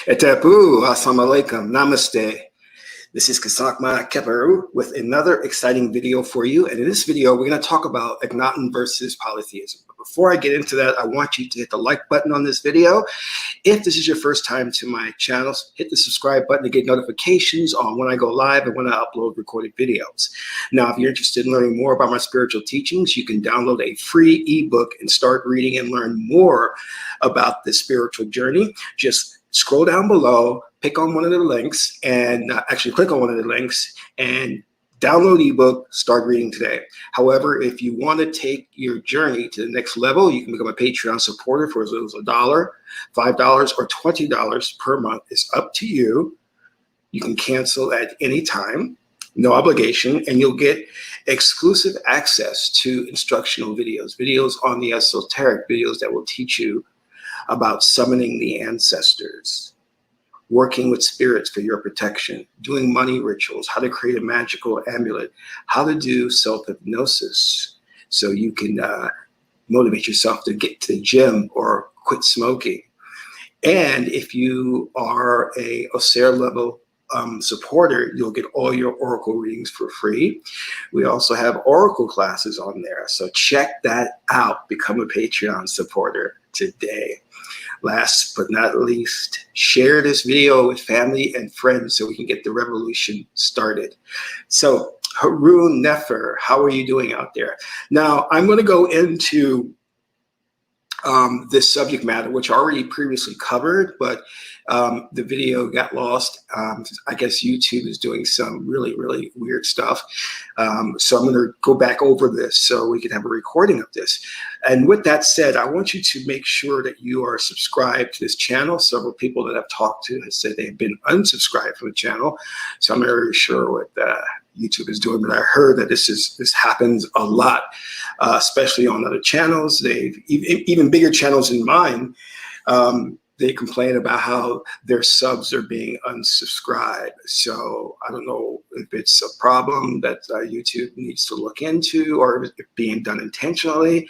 Etapu, assalamu alaikum, namaste. This is Qesankh Keperu with another exciting video for you. And in this video, we're going to talk about Akhenaton versus polytheism. But before I get into that, I want you to hit the like button on this video. If this is your first time to my channel, hit the subscribe button to get notifications on when I go live and when I upload recorded videos. Now, if you're interested in learning more about my spiritual teachings, you can download a free ebook and start reading and learn more about the spiritual journey. Just scroll down below, pick on one of the links, and actually click on one of the links and download the ebook, start reading today. However, if you want to take your journey to the next level, you can become a Patreon supporter for as little as $1, $5, or $20 per month. It's up to you. You can cancel at any time, no obligation, and you'll get exclusive access to instructional videos on the esoteric, videos that will teach you about summoning the ancestors, working with spirits for your protection, doing money rituals, how to create a magical amulet, how to do self-hypnosis so you can motivate yourself to get to the gym or quit smoking. And if you are a Osir level supporter, you'll get all your oracle readings for free. We also have oracle classes on there, so check that out. Become a Patreon supporter today. Last but not least, share this video with family and friends so we can get the revolution started. So Haroon Nefer, how are you doing out there? Now, I'm going to go into this subject matter, which I already previously covered, but the video got lost. I guess YouTube is doing some really, really weird stuff. So I'm going to go back over this so we can have a recording of this. And with that said, I want you to make sure that you are subscribed to this channel. Several people that I've talked to have said they've been unsubscribed from the channel. So I'm not really sure what YouTube is doing, but I heard that this happens a lot, especially on other channels. They've even bigger channels than mine. They complain about how their subs are being unsubscribed. So I don't know if it's a problem that YouTube needs to look into or if it's being done intentionally.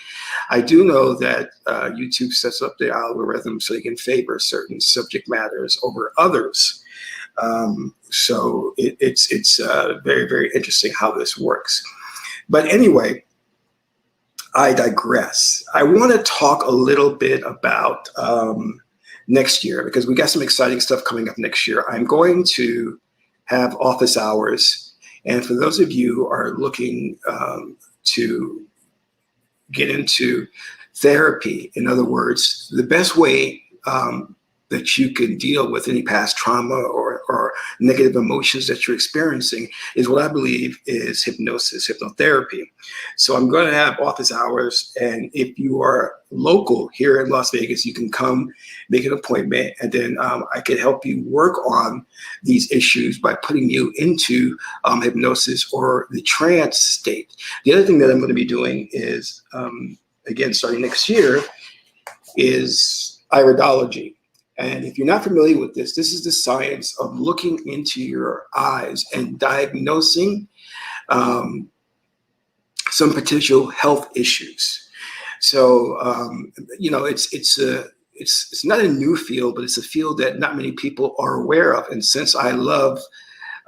I do know that YouTube sets up the algorithm so they can favor certain subject matters over others. So it's very, very interesting how this works. But anyway, I digress. I want to talk a little bit about next year, because we got some exciting stuff coming up next year. I'm going to have office hours. And for those of you who are looking to get into therapy, in other words, the best way that you can deal with any past trauma or negative emotions that you're experiencing is what I believe is hypnosis, hypnotherapy. So I'm going to have office hours, and if you are local here in Las Vegas, you can come make an appointment, and then I can help you work on these issues by putting you into hypnosis or the trance state. The other thing that I'm going to be doing is, again, starting next year, is iridology. And if you're not familiar with this, this is the science of looking into your eyes and diagnosing some potential health issues. So, you know, it's not a new field, but it's a field that not many people are aware of. And since I love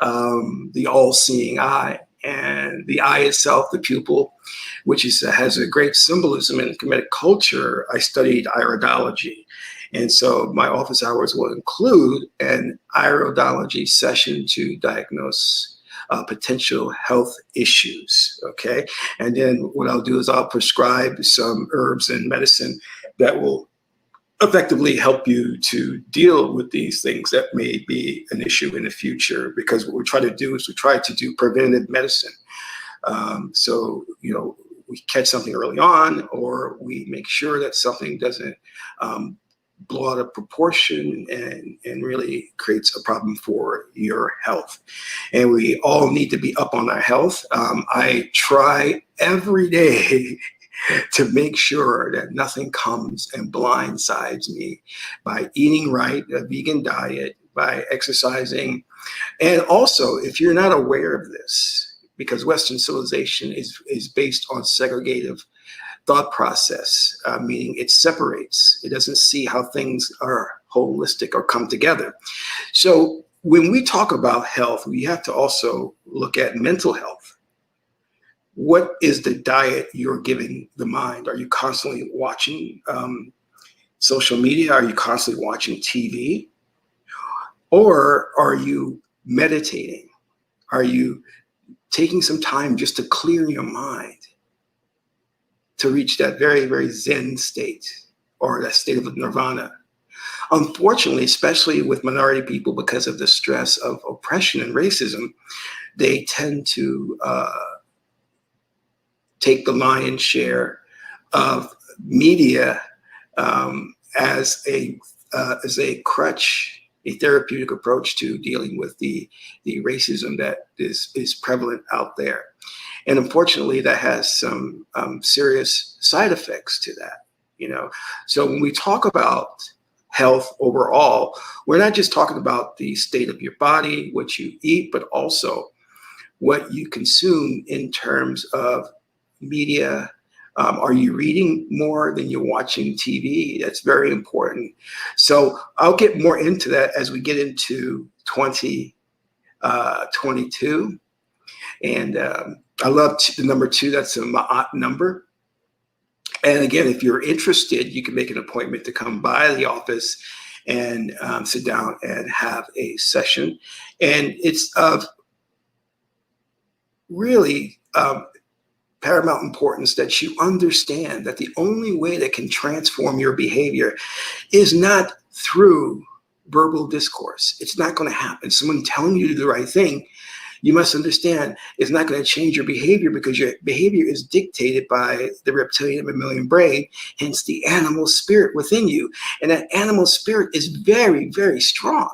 the all-seeing eye, and the eye itself, the pupil, which has a great symbolism in Kemetic culture, I studied iridology. And so my office hours will include an iridology session to diagnose potential health issues, okay? And then what I'll do is I'll prescribe some herbs and medicine that will effectively help you to deal with these things that may be an issue in the future, because what we try to do is we try to do preventative medicine. So, you know, we catch something early on, or we make sure that something doesn't blow out of proportion and really creates a problem for your health. And we all need to be up on our health. I try every day to make sure that nothing comes and blindsides me by eating right, a vegan diet, by exercising. And also, if you're not aware of this, because Western civilization is based on segregative thought process, meaning it separates. It doesn't see how things are holistic or come together. So when we talk about health, we have to also look at mental health. What is the diet you're giving the mind? Are you constantly watching social media? Are you constantly watching TV? Or are you meditating? Are you taking some time just to clear your mind to reach that very, very Zen state or that state of nirvana? Unfortunately, especially with minority people, because of the stress of oppression and racism, they tend to take the lion's share of media as a crutch, a therapeutic approach to dealing with the racism that is prevalent out there. And unfortunately, that has some serious side effects to that, you know. So when we talk about health overall, we're not just talking about the state of your body, what you eat, but also what you consume in terms of media. Are you reading more than you're watching TV? That's very important. So I'll get more into that as we get into 2022. And I love the number 2. That's a Ma'at number. And again, if you're interested, you can make an appointment to come by the office and sit down and have a session. And it's of really paramount importance that you understand that the only way that can transform your behavior is not through verbal discourse. It's not going to happen. Someone telling you to do the right thing, you must understand, is not going to change your behavior, because your behavior is dictated by the reptilian and mammalian brain, hence the animal spirit within you. And that animal spirit is very, very strong.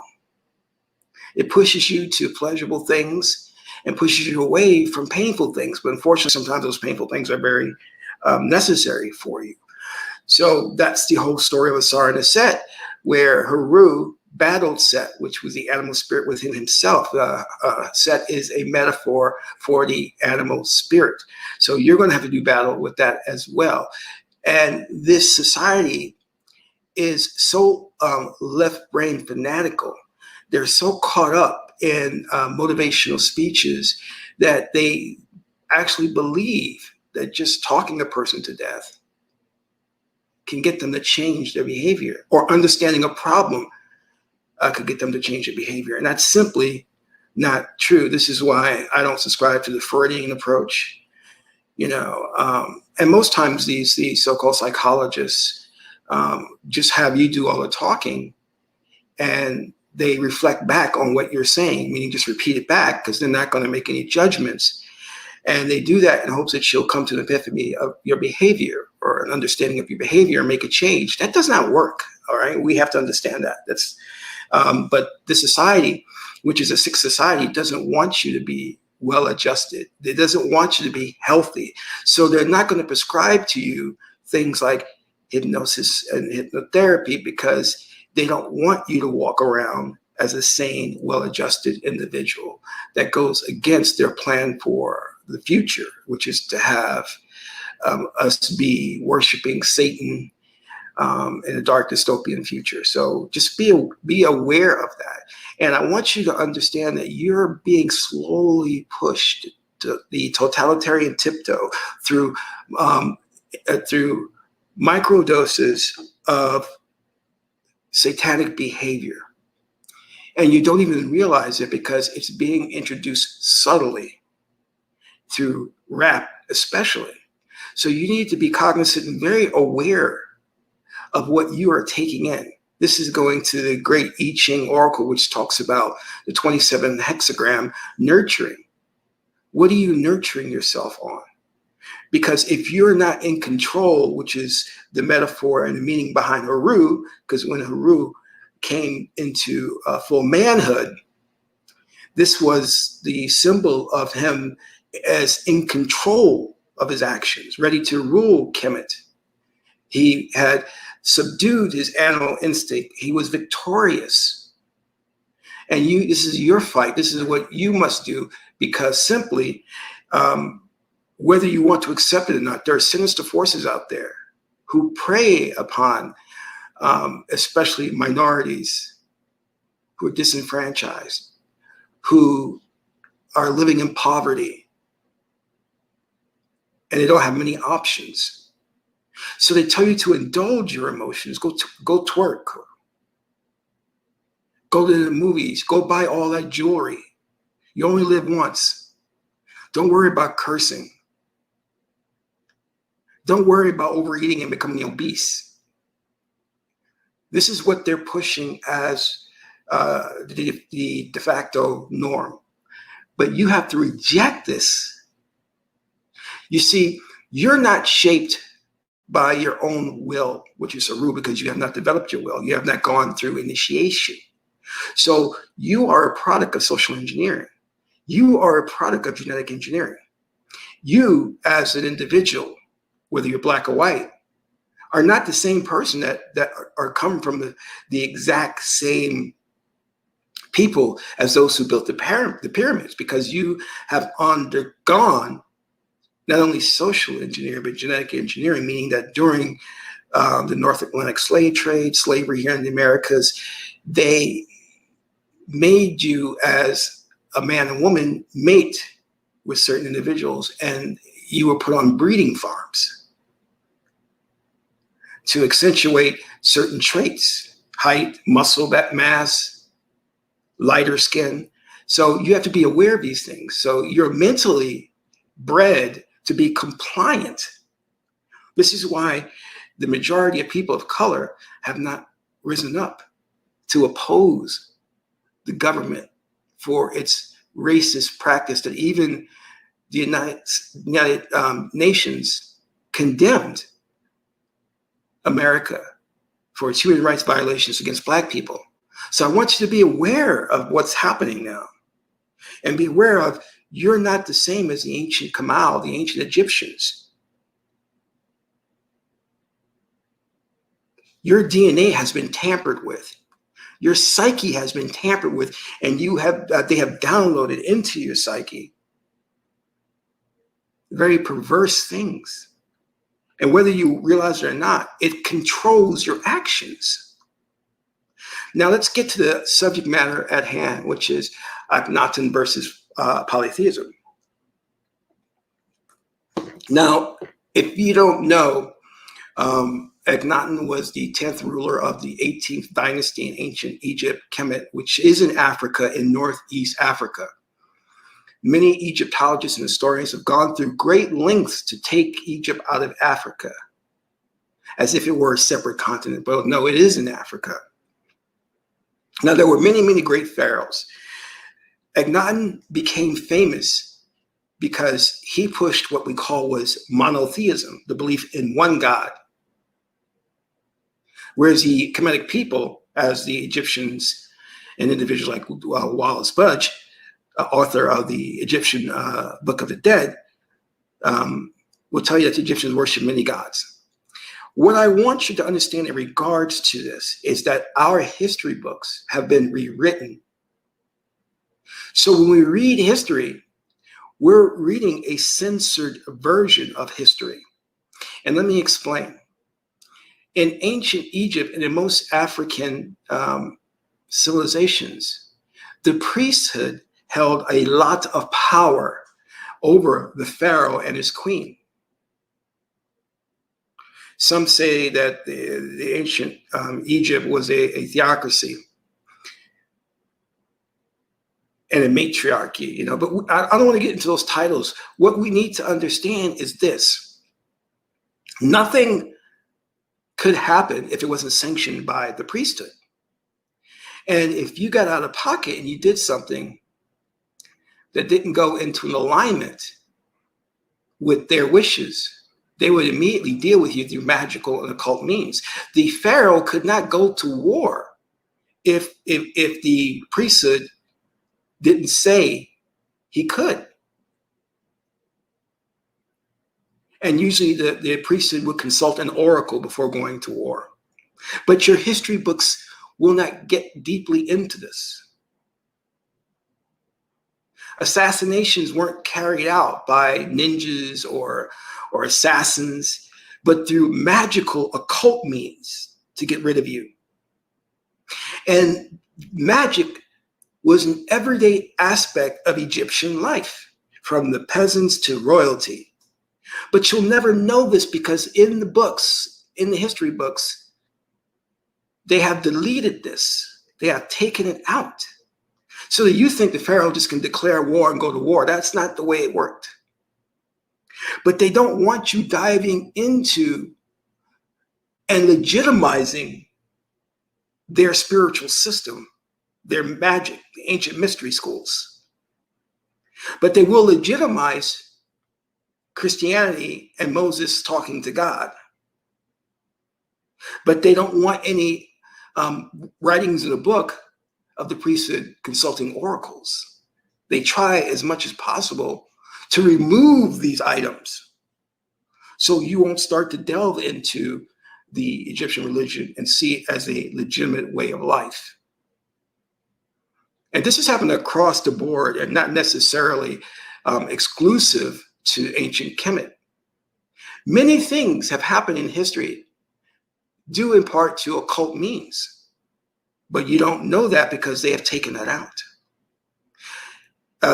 It pushes you to pleasurable things and pushes you away from painful things. But unfortunately, sometimes those painful things are very necessary for you. So that's the whole story of Asar and Set, where Haru battled Set, which was the animal spirit within himself. Set is a metaphor for the animal spirit. So you're going to have to do battle with that as well. And this society is so left brain fanatical. They're so caught up in motivational speeches that they actually believe that just talking a person to death can get them to change their behavior, or understanding a problem could get them to change their behavior. And that's simply not true. This is why I don't subscribe to the Freudian approach, you know. And most times these so-called psychologists just have you do all the talking, and they reflect back on what you're saying, meaning just repeat it back, because they're not going to make any judgments. And they do that in hopes that you'll come to an epiphany of your behavior, or an understanding of your behavior, and make a change. That does not work. All right. We have to understand that. But the society, which is a sick society, doesn't want you to be well adjusted. It doesn't want you to be healthy. So they're not going to prescribe to you things like hypnosis and hypnotherapy, because they don't want you to walk around as a sane, well-adjusted individual. That goes against their plan for the future, which is to have us be worshiping Satan in a dark dystopian future. So just be aware of that. And I want you to understand that you're being slowly pushed to the totalitarian tiptoe through micro doses of satanic behavior. And you don't even realize it, because it's being introduced subtly through rap especially. So you need to be cognizant and very aware of what you are taking in. This is going to the great I Ching Oracle, which talks about the 27 hexagram nurturing. What are you nurturing yourself on? Because if you're not in control, which is the metaphor and the meaning behind Haru, because when Haru came into full manhood, this was the symbol of him as in control of his actions, ready to rule Kemet. He had subdued his animal instinct. He was victorious. And this is your fight. This is what you must do, because simply, whether you want to accept it or not, there are sinister forces out there who prey upon especially minorities who are disenfranchised, who are living in poverty, and they don't have many options. So they tell you to indulge your emotions, go twerk, go to the movies, go buy all that jewelry. You only live once. Don't worry about cursing. Don't worry about overeating and becoming obese. This is what they're pushing as the de facto norm. But you have to reject this. You see, you're not shaped by your own will, which is a rule, because you have not developed your will. You have not gone through initiation. So you are a product of social engineering. You are a product of genetic engineering. You, as an individual, whether you're black or white, are not the same person that are come from the exact same people as those who built the pyramids, because you have undergone not only social engineering, but genetic engineering, meaning that during the North Atlantic slave trade, slavery here in the Americas, they made you as a man and woman mate with certain individuals, and you were put on breeding farms to accentuate certain traits: height, muscle mass, lighter skin. So you have to be aware of these things. So you're mentally bred to be compliant. This is why the majority of people of color have not risen up to oppose the government for its racist practice that even the United Nations condemned America for its human rights violations against Black people. So I want you to be aware of what's happening now, and be aware of you're not the same as the ancient Kamal, the ancient Egyptians. Your DNA has been tampered with. Your psyche has been tampered with, and they have downloaded into your psyche very perverse things. And whether you realize it or not, it controls your actions. Now let's get to the subject matter at hand, which is Akhenaton versus polytheism. Now, if you don't know, Akhenaton was the 10th ruler of the 18th dynasty in ancient Egypt, Kemet, which is in Africa, in Northeast Africa. Many Egyptologists and historians have gone through great lengths to take Egypt out of Africa, as if it were a separate continent, but no, it is in Africa. Now, there were many, many great pharaohs. Akhenaton became famous because he pushed what we call was monotheism, the belief in one God. Whereas the Kemetic people, as the Egyptians and individuals like Wallace Budge, author of the Egyptian Book of the Dead, will tell you that the Egyptians worship many gods. What I want you to understand in regards to this is that our history books have been rewritten. So when we read history, we're reading a censored version of history. And let me explain. In ancient Egypt and in most African civilizations, the priesthood held a lot of power over the pharaoh and his queen. Some say that the ancient Egypt was a theocracy and a matriarchy, you know, but I don't want to get into those titles. What we need to understand is this: nothing could happen if it wasn't sanctioned by the priesthood. And if you got out of pocket and you did something that didn't go into an alignment with their wishes, they would immediately deal with you through magical and occult means. The pharaoh could not go to war if the priesthood didn't say he could. And usually the priesthood would consult an oracle before going to war. But your history books will not get deeply into this. Assassinations weren't carried out by ninjas or assassins, but through magical occult means. to get rid of you. And magic was an everyday aspect of Egyptian life, from the peasants to royalty. But you'll never know this because in the books, in the history books, they have deleted this. They have taken it out. So that you think the Pharaoh just can declare war and go to war. That's not the way it worked. But they don't want you diving into and legitimizing their spiritual system, their magic, the ancient mystery schools. But they will legitimize Christianity and Moses talking to God. But they don't want any writings in the book of the priesthood consulting oracles. They try as much as possible to remove these items so you won't start to delve into the Egyptian religion and see it as a legitimate way of life. And this has happened across the board and not necessarily exclusive to ancient Kemet. Many things have happened in history due in part to occult means, but you don't know that because they have taken that out.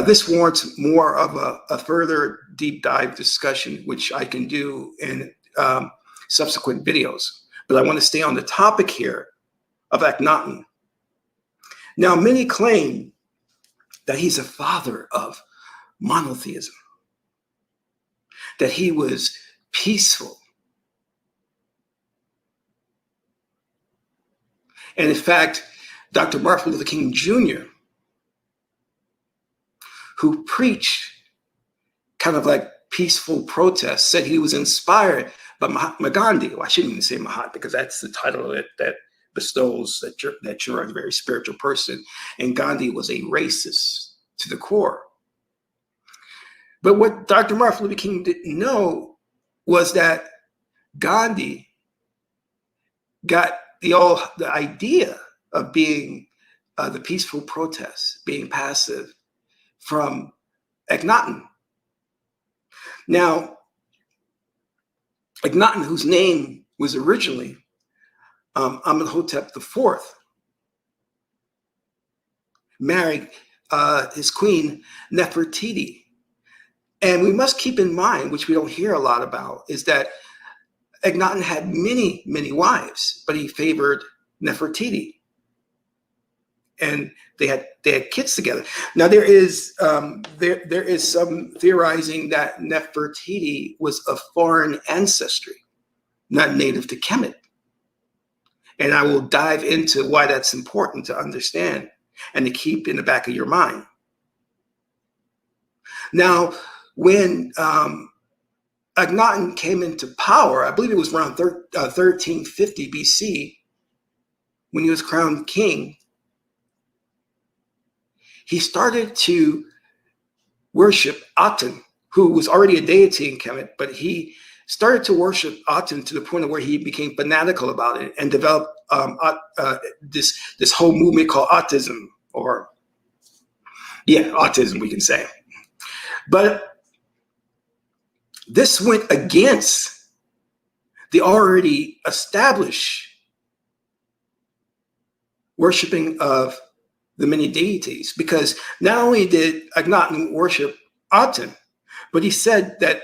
This warrants more of a further deep dive discussion, which I can do in subsequent videos. But I want to stay on the topic here of Akhenaton. Now, many claim that he's a father of monotheism, that he was peaceful. And in fact, Dr. Martin Luther King Jr., who preached kind of like peaceful protests, said he was inspired by Mahatma Gandhi. Well, I shouldn't even say Mahat because that's the title that bestows that you're a very spiritual person. And Gandhi was a racist to the core. But what Dr. Martin Luther King didn't know was that Gandhi got the idea of being the peaceful protest, being passive, from Akhenaton. Now, Akhenaton, whose name was originally Amenhotep IV, married his queen Nefertiti. And we must keep in mind, which we don't hear a lot about, is that Akhenaton had many, many wives, but he favored Nefertiti. And they had kids together. Now there is some theorizing that Nefertiti was of foreign ancestry, not native to Kemet. And I will dive into why that's important to understand and to keep in the back of your mind. Now, when Akhenaton came into power, I believe it was around 1350 BC, when he was crowned king, he started to worship Aten, who was already a deity in Kemet, but he started to worship Aten to the point of where he became fanatical about it and developed this whole movement called autism, or autism, we can say. But this went against the already established worshiping of the many deities, because not only did Akhenaton worship Aten, but he said that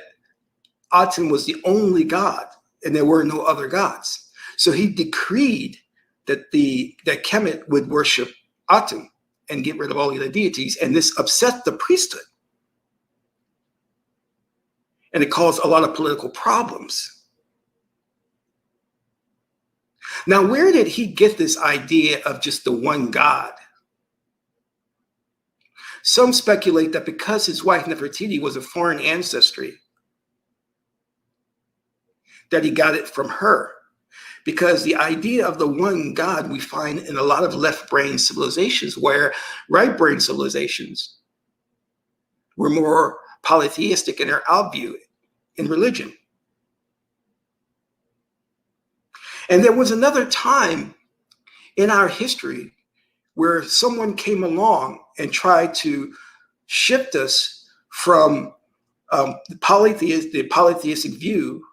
Aten was the only god and there were no other gods. So he decreed that that Kemet would worship Aten and get rid of all the other deities, and this upset the priesthood. And it caused a lot of political problems. Now, where did he get this idea of just the one god? Some speculate that because his wife Nefertiti was of foreign ancestry, that he got it from her. Because the idea of the one God we find in a lot of left-brain civilizations, where right-brain civilizations were more polytheistic in their outview in religion. And there was another time in our history where someone came along and tried to shift us from the polytheistic view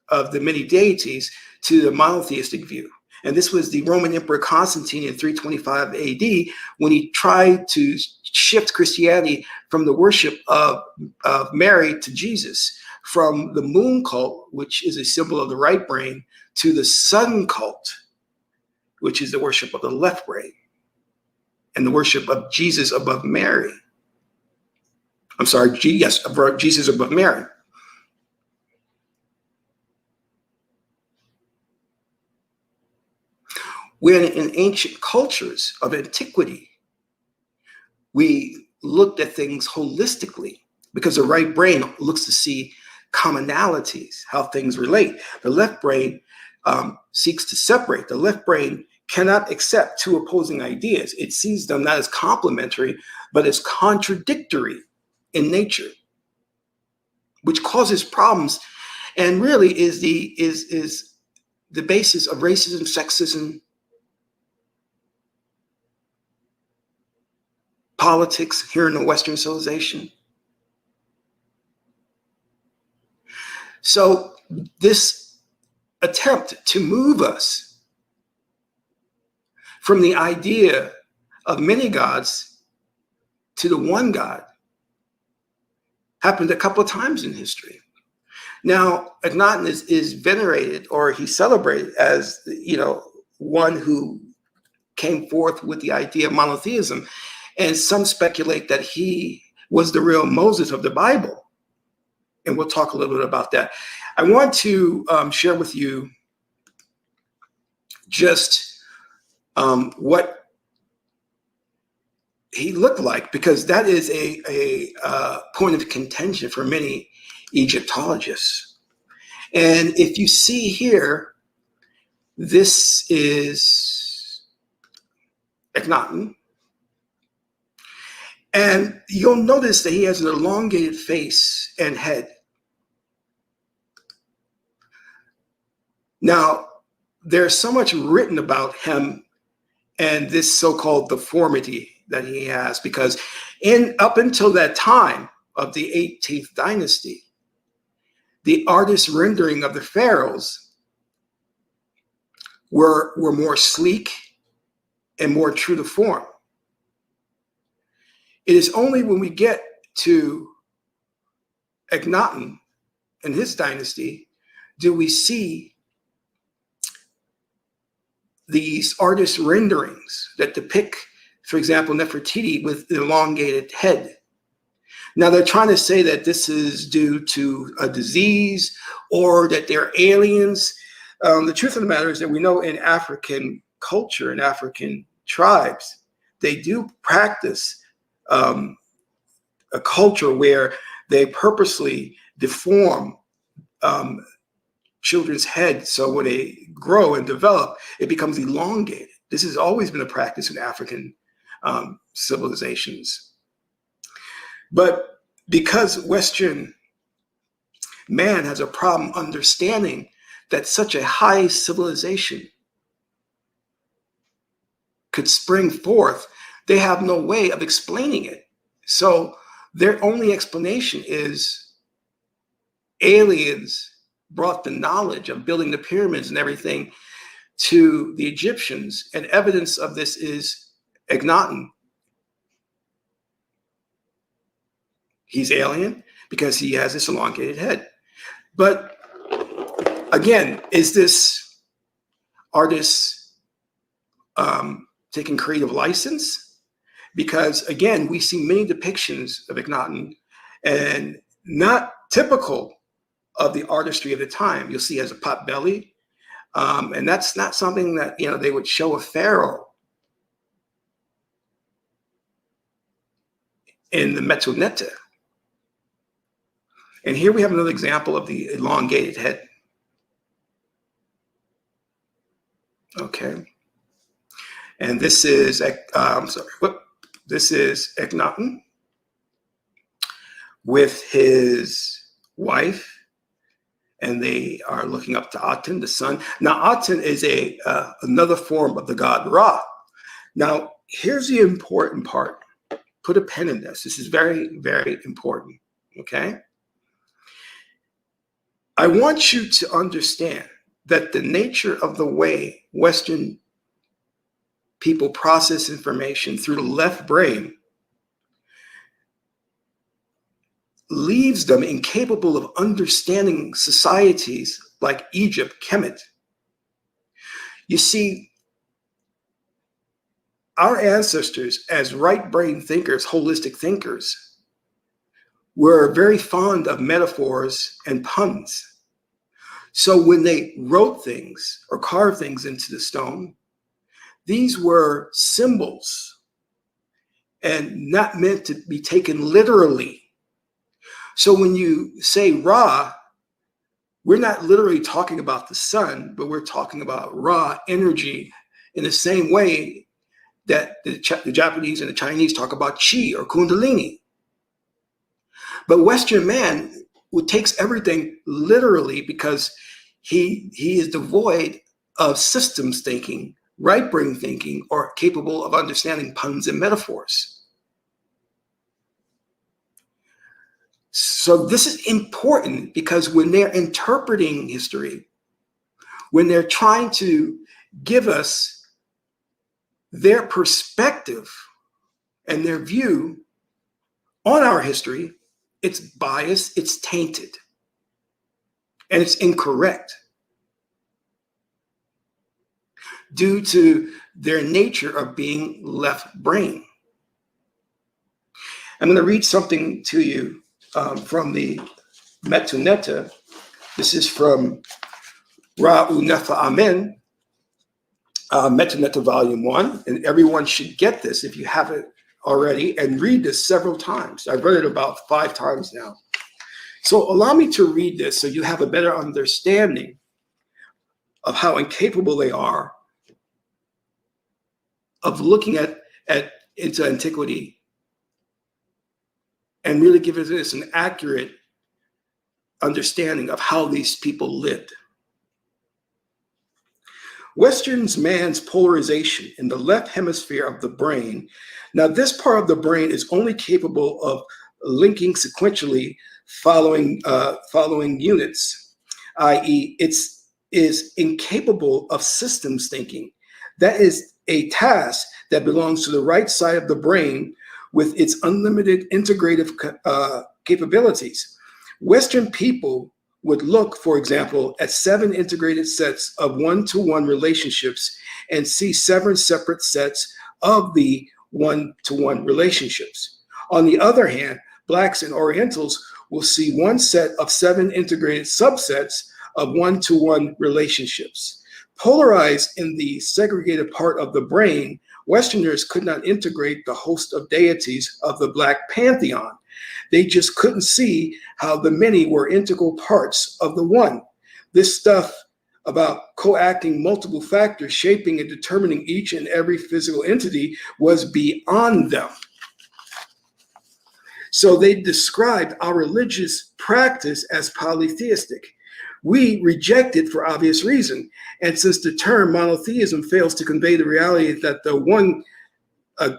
of the many deities to the monotheistic view. And this was the Roman Emperor Constantine in 325 AD when he tried to shift Christianity from the worship of Mary to Jesus, from the moon cult, which is a symbol of the right brain, to the sun cult, which is the worship of the left brain, and the worship of Jesus above Mary. I'm sorry, yes, Jesus above Mary. When in ancient cultures of antiquity, we looked at things holistically because the right brain looks to see commonalities, how things relate. The left brain seeks to separate. The left brain cannot accept two opposing ideas. It sees them not as complementary, but as contradictory in nature, which causes problems and really is the basis of racism, sexism, politics here in the Western civilization. So this attempt to move us from the idea of many gods to the one God happened a couple of times in history. Now, Akhenaton is venerated, or he's celebrated as, one who came forth with the idea of monotheism. And some speculate that he was the real Moses of the Bible. And we'll talk a little bit about that. I want to share with you just what he looked like, because that is a point of contention for many Egyptologists. And if you see here, this is Akhenaton. And you'll notice that he has an elongated face and head. Now, there's so much written about him and this so-called deformity that he has, because up until that time of the 18th dynasty, the artist rendering of the pharaohs were more sleek and more true to form. It is only when we get to Akhenaton and his dynasty do we see these artist renderings that depict, for example, Nefertiti with the elongated head. Now they're trying to say that this is due to a disease or that they're aliens. The truth of the matter is that we know in African culture and African tribes, they do practice a culture where they purposely deform children's heads, so when they grow and develop, it becomes elongated. This has always been a practice in African civilizations. But because Western man has a problem understanding that such a high civilization could spring forth, they have no way of explaining it. So their only explanation is aliens brought the knowledge of building the pyramids and everything to the Egyptians. And evidence of this is Akhenaton. He's alien because he has this elongated head. But again, is this artist taking creative license? Because again, we see many depictions of Akhenaton and not typical of the artistry of the time. You'll see he has a pot belly, and that's not something that they would show a pharaoh in the Metonetta. And here we have another example of the elongated head. Okay, and this is this is Akhenaton with his wife. And they are looking up to Aten, the sun. Now, Aten is another form of the god Ra. Now, here's the important part. Put a pen in this. This is very, very important, okay? I want you to understand that the nature of the way Western people process information through the left brain leaves them incapable of understanding societies like Egypt, Kemet. You see, our ancestors, as right brain thinkers, holistic thinkers, were very fond of metaphors and puns. So when they wrote things or carved things into the stone, these were symbols and not meant to be taken literally. So when you say Ra, we're not literally talking about the sun, but we're talking about Ra energy in the same way that the Japanese and the Chinese talk about Qi or Kundalini. But Western man takes everything literally because he is devoid of systems thinking, right brain thinking, or capable of understanding puns and metaphors. So this is important because when they're interpreting history, when they're trying to give us their perspective and their view on our history, it's biased, it's tainted, and it's incorrect due to their nature of being left brain. I'm going to read something to you from the Metuneta. This is from Ra'u Nefa Amen, Metuneta Volume 1, and everyone should get this if you haven't already, and read this several times. I've read it about 5 times now. So allow me to read this so you have a better understanding of how incapable they are of looking into antiquity and really giving us an accurate understanding of how these people lived. Western man's polarization in the left hemisphere of the brain. Now, this part of the brain is only capable of linking sequentially following units, i.e., it is incapable of systems thinking. That is a task that belongs to the right side of the brain with its unlimited integrative capabilities. Western people would look, for example, at 7 integrated sets of one-to-one relationships and see 7 separate sets of the one-to-one relationships. On the other hand, Blacks and Orientals will see 1 set of 7 integrated subsets of one-to-one relationships. Polarized in the segregated part of the brain, Westerners could not integrate the host of deities of the Black pantheon. They just couldn't see how the many were integral parts of the one. This stuff about co-acting multiple factors, shaping and determining each and every physical entity was beyond them. So they described our religious practice as polytheistic. We reject it for obvious reason. And since the term monotheism fails to convey the reality that the one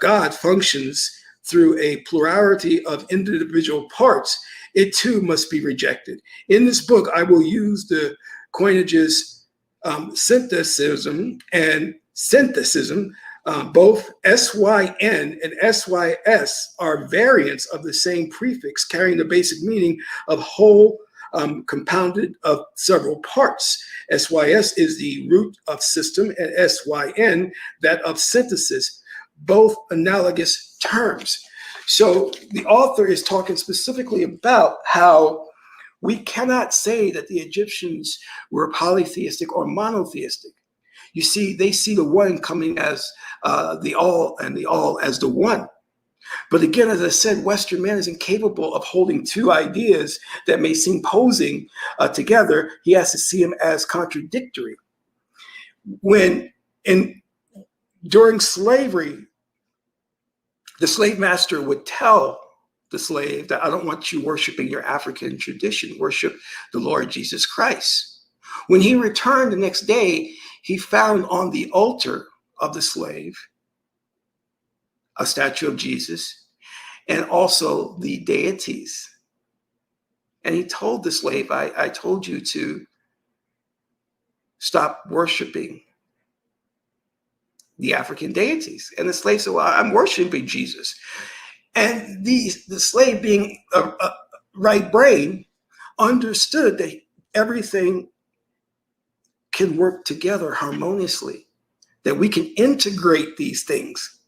God functions through a plurality of individual parts, it too must be rejected. In this book, I will use the coinages synthesis and synthesis. Both SYN and SYS are variants of the same prefix, carrying the basic meaning of whole compounded of several parts. SYS is the root of system, and SYN that of synthesis, both analogous terms. So the author is talking specifically about how we cannot say that the Egyptians were polytheistic or monotheistic. You see, they see the one coming as the all and the all as the one. But again, as I said, Western man is incapable of holding 2 ideas that may seem opposing together. He has to see them as contradictory. During slavery, the slave master would tell the slave that I don't want you worshiping your African tradition, worship the Lord Jesus Christ. When he returned the next day, he found on the altar of the slave a statue of Jesus and also the deities. And he told the slave, I told you to stopped worshiping the African deities. And the slave said, well, I'm worshiping Jesus. And the slave, being a right brain, understood that everything can work together harmoniously, that we can integrate these things.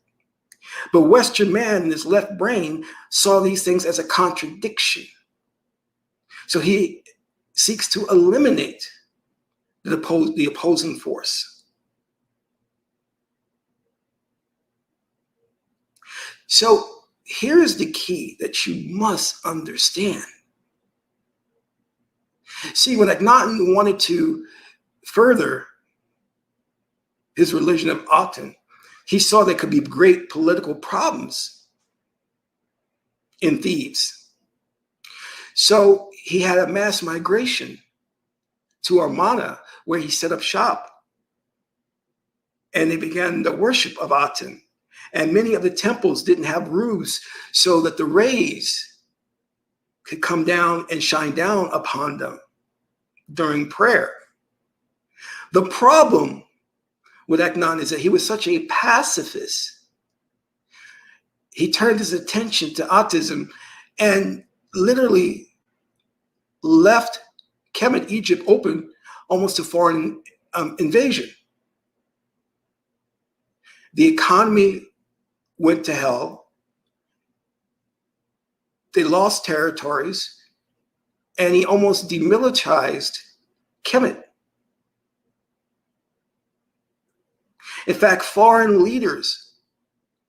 But Western man in his left brain saw these things as a contradiction. So he seeks to eliminate the opposing force. So here's the key that you must understand. See, when Akhenaton wanted to further his religion of Aten, he saw there could be great political problems in Thebes. So he had a mass migration to Armana, where he set up shop. And they began the worship of Aten. And many of the temples didn't have roofs so that the rays could come down and shine down upon them during prayer. The problem with Akhenaton is that he was such a pacifist. He turned his attention to Ateism and literally left Kemet, Egypt, open almost to foreign invasion. The economy went to hell. They lost territories, and he almost demilitarized Kemet. In fact, foreign leaders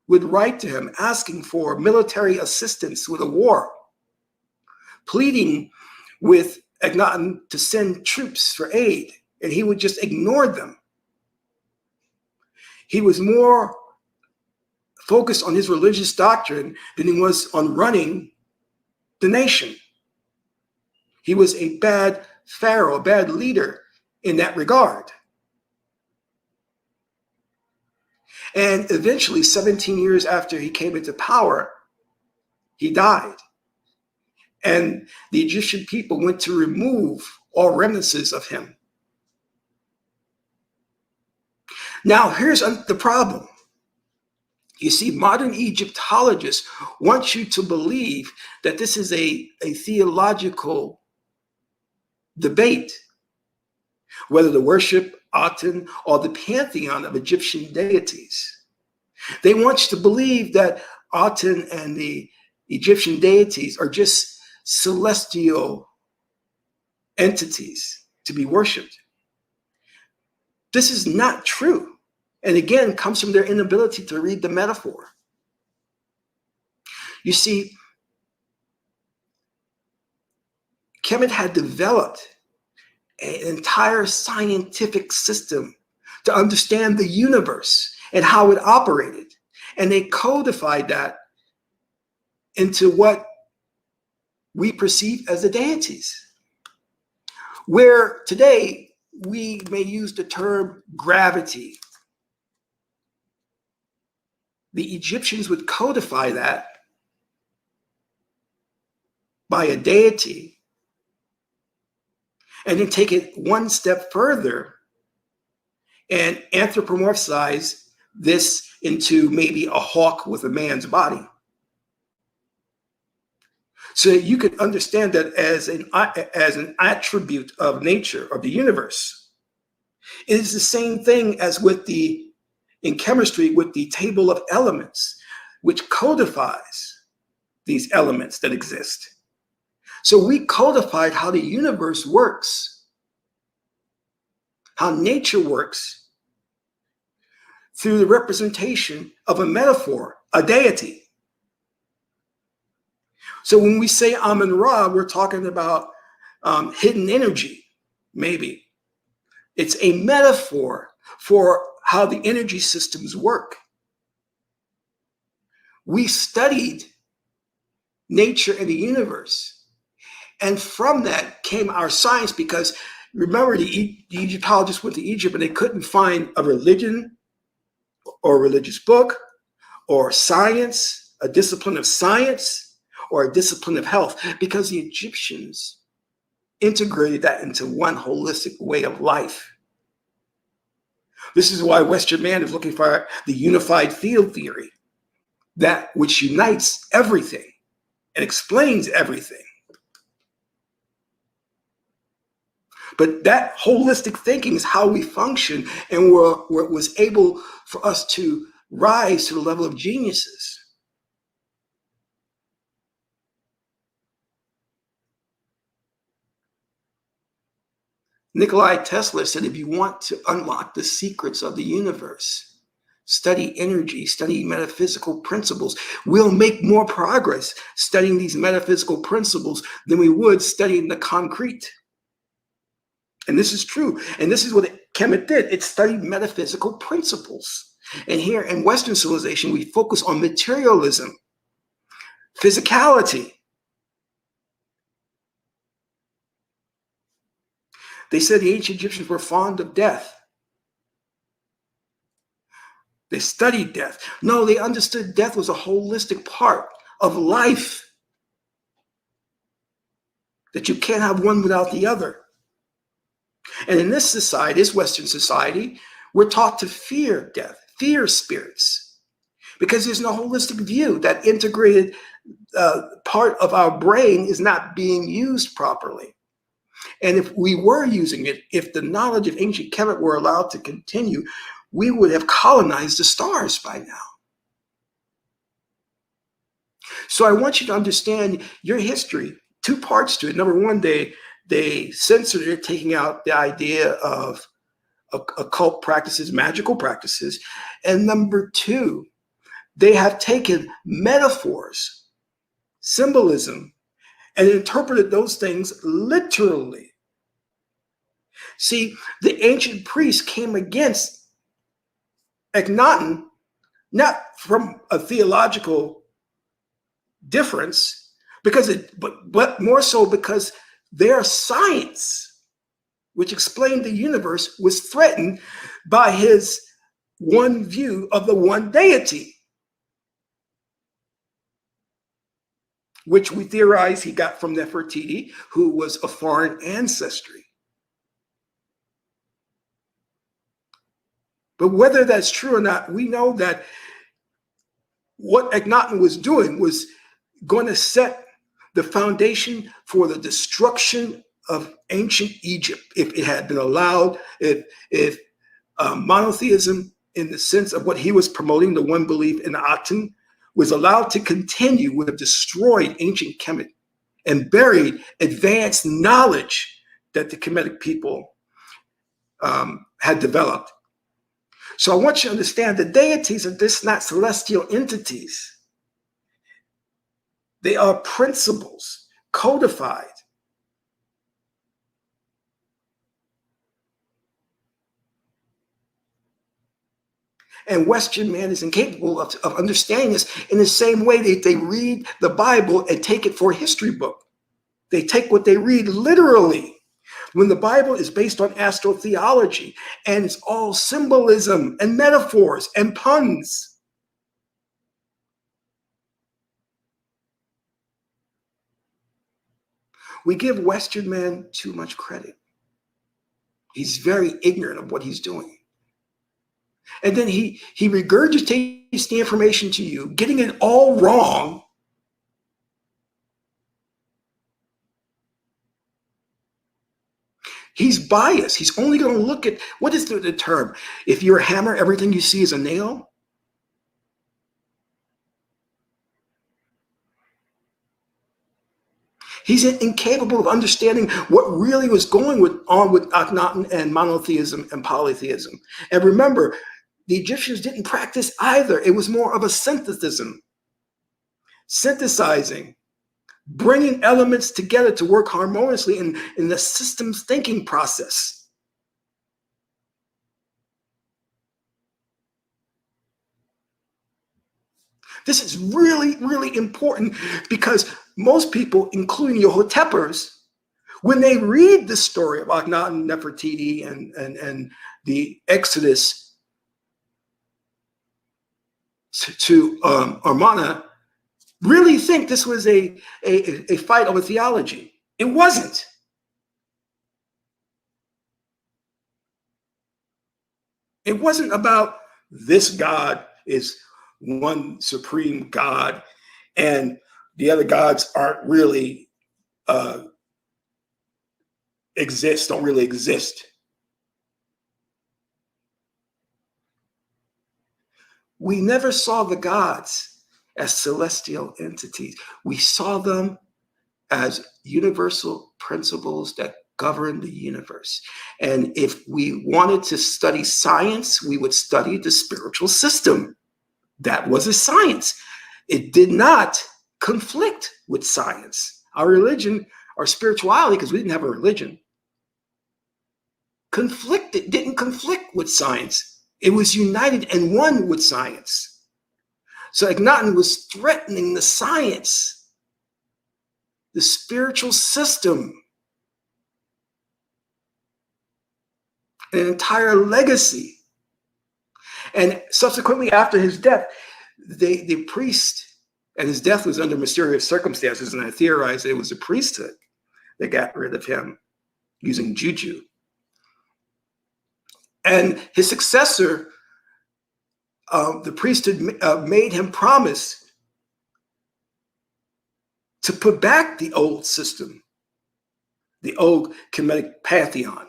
would write to him asking for military assistance with a war, pleading with Akhenaton to send troops for aid, and he would just ignore them. He was more focused on his religious doctrine than he was on running the nation. He was a bad pharaoh, a bad leader in that regard. And eventually, 17 years after he came into power, he died. And the Egyptian people went to remove all remnants of him. Now, here's the problem. You see, modern Egyptologists want you to believe that this is a theological debate, whether to worship Aten or the pantheon of Egyptian deities. They want you to believe that Aten and the Egyptian deities are just celestial entities to be worshipped. This is not true. And again, comes from their inability to read the metaphor. You see, Kemet had developed an entire scientific system to understand the universe and how it operated. And they codified that into what we perceive as the deities. Where today we may use the term gravity, the Egyptians would codify that by a deity and then take it one step further and anthropomorphize this into maybe a hawk with a man's body. So that you could understand that as an attribute of nature, of the universe. It is the same thing as in chemistry with the table of elements, which codifies these elements that exist. So we codified how the universe works, how nature works, through the representation of a metaphor, a deity. So when we say Amun-Ra, we're talking about hidden energy, maybe. It's a metaphor for how the energy systems work. We studied nature and the universe. And from that came our science, because remember, the Egyptologists went to Egypt and they couldn't find a religion or a religious book or science, a discipline of science or a discipline of health, because the Egyptians integrated that into one holistic way of life. This is why Western man is looking for the unified field theory, that which unites everything and explains everything. But that holistic thinking is how we function, and what was able for us to rise to the level of geniuses. Nikola Tesla said, if you want to unlock the secrets of the universe, study energy, study metaphysical principles. We'll make more progress studying these metaphysical principles than we would studying the concrete. And this is true. And this is what Kemet did. It studied metaphysical principles. And here in Western civilization, we focus on materialism, physicality. They said the ancient Egyptians were fond of death. They studied death. No, they understood death was a holistic part of life, that you can't have one without the other. And in this society, this Western society, we're taught to fear death, fear spirits, because there's no holistic view. That integrated part of our brain is not being used properly. And if we were using it, if the knowledge of ancient Kemet were allowed to continue, we would have colonized the stars by now. So I want you to understand your history, two parts to it. Number one, they censored it, taking out the idea of occult practices, magical practices. And number two, they have taken metaphors, symbolism, and interpreted those things literally. See, the ancient priests came against Akhenaton, not from a theological difference, but more so because their science, which explained the universe, was threatened by his one view of the one deity, which we theorize he got from Nefertiti, who was of foreign ancestry. But whether that's true or not, we know that what Akhenaton was doing was going to set the foundation for the destruction of ancient Egypt if it had been allowed, if monotheism, in the sense of what he was promoting, the one belief in Aten, was allowed to continue, would have destroyed ancient Kemet and buried advanced knowledge that the Kemetic people had developed. So I want you to understand the deities are just not celestial entities. They are principles codified. And Western man is incapable of understanding this in the same way that they read the Bible and take it for a history book. They take what they read literally. When the Bible is based on astrotheology and it's all symbolism and metaphors and puns. We give Western man too much credit. He's very ignorant of what he's doing. And then he regurgitates the information to you, getting it all wrong. He's biased. He's only going to look at, what is the term? If you're a hammer, everything you see is a nail. He's incapable of understanding what really was going on with Akhenaton and monotheism and polytheism. And remember, the Egyptians didn't practice either. It was more of a synthetism, synthesizing, bringing elements together to work harmoniously in the systems thinking process. This is really, really important, because most people, including your Hotepers, when they read the story of Akhenaton, Nefertiti, and the Exodus to Amarna, really think this was a fight over theology. It wasn't. It wasn't about this God is one supreme God and the other gods aren't really don't really exist. We never saw the gods as celestial entities. We saw them as universal principles that govern the universe. And if we wanted to study science, we would study the spiritual system. That was a science. It did not conflict with science. Our religion, our spirituality, because we didn't have a religion, didn't conflict with science. It was united and one with science. So Akhenaton was threatening the science, the spiritual system, an entire legacy. And subsequently, after his death, the priest, and his death was under mysterious circumstances, and I theorized it was the priesthood that got rid of him using juju. And his successor, the priesthood made him promise to put back the old system, the old Kemetic pantheon.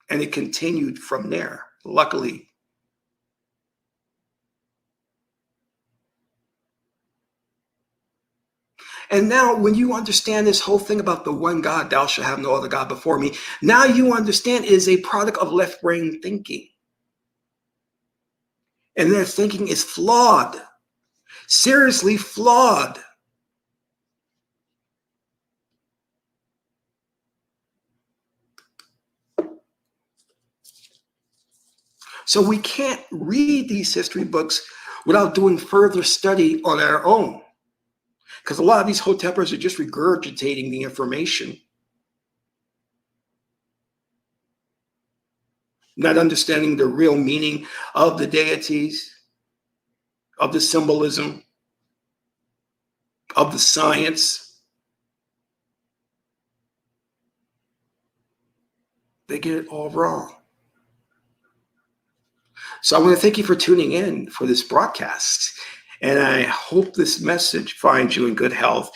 And it continued from there, luckily. And now when you understand this whole thing about the one God, thou shalt have no other God before me, now you understand it is a product of left brain thinking. And their thinking is flawed, seriously flawed. So we can't read these history books without doing further study on our own. Because a lot of these Hotepers are just regurgitating the information, not understanding the real meaning of the deities, of the symbolism, of the science. They get it all wrong. So I want to thank you for tuning in for this broadcast. And I hope this message finds you in good health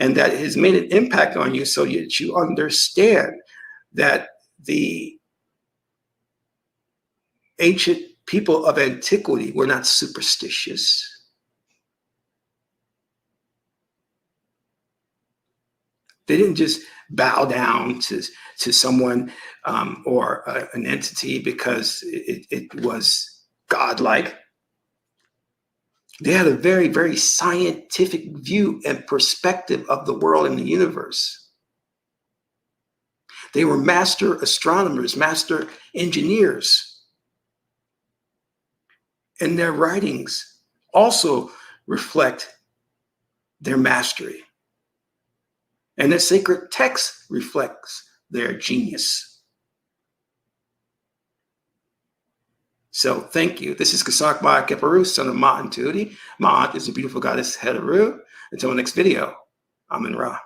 and that it has made an impact on you so that you understand that the ancient people of antiquity were not superstitious. They didn't just bow down to someone or an entity because it was godlike. They had a very, very scientific view and perspective of the world and the universe. They were master astronomers, master engineers. And their writings also reflect their mastery. And their sacred text reflects their genius. So thank you. This is Qesankh Keperu, son of Ma'at and Tahuti. Ma'at is the beautiful goddess Heteru. Until the next video, Amen Ra.